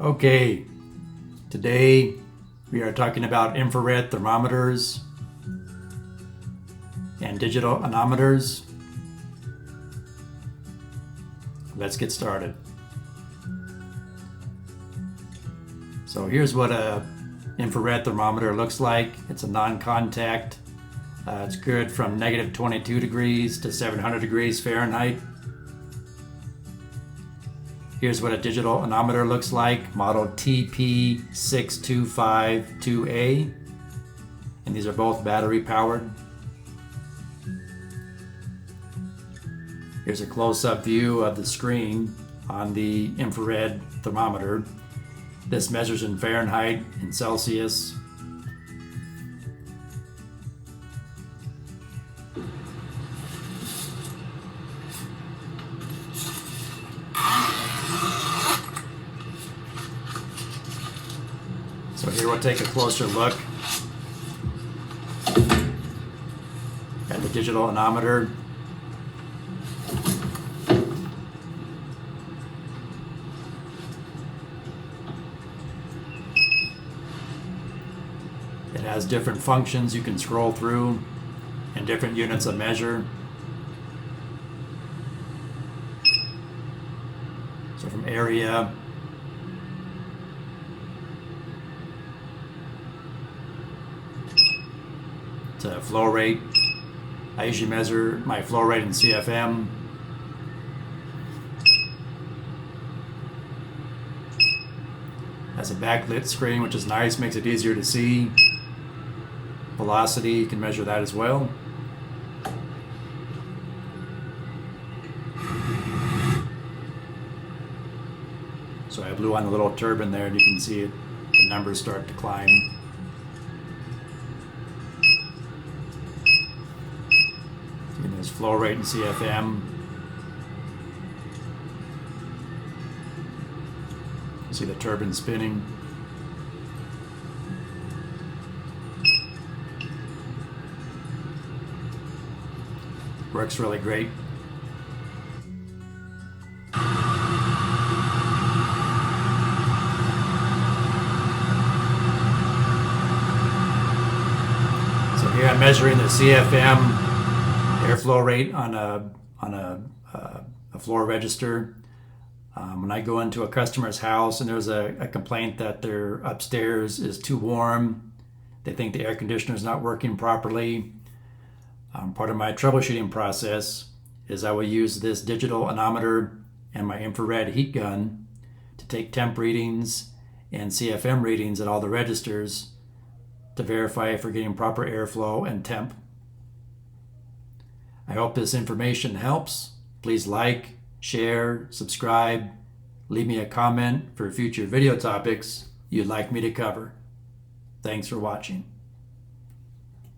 Okay, today we are talking about infrared thermometers and digital anemometers. Let's get started. So here's what a infrared thermometer looks like. It's a non-contact. It's good from negative 22 degrees to 700 degrees Fahrenheit. Here's what a digital anemometer looks like, model TP6252A, and these are both battery powered. Here's a close-up view of the screen on the infrared thermometer. This measures in Fahrenheit and Celsius. So here we'll take a closer look at the digital anemometer. It has different functions you can scroll through and different units of measure. So from area to flow rate. I usually measure my flow rate in CFM. Has a backlit screen, which is nice, makes it easier to see. Velocity, you can measure that as well. So I blew on the little turbine there, and you can see it, the numbers start to climb. And there's flow rate in CFM. You see the turbine spinning. Works really great. So here I'm measuring the CFM airflow rate on a floor register. When I go into a customer's house and there's a complaint that their upstairs is too warm, they think the air conditioner is not working properly. Part of my troubleshooting process is I will use this digital anemometer and my infrared heat gun to take temp readings and CFM readings at all the registers to verify if we're getting proper airflow and temp. I hope this information helps. Please like, share, subscribe, leave me a comment for future video topics you'd like me to cover. Thanks for watching.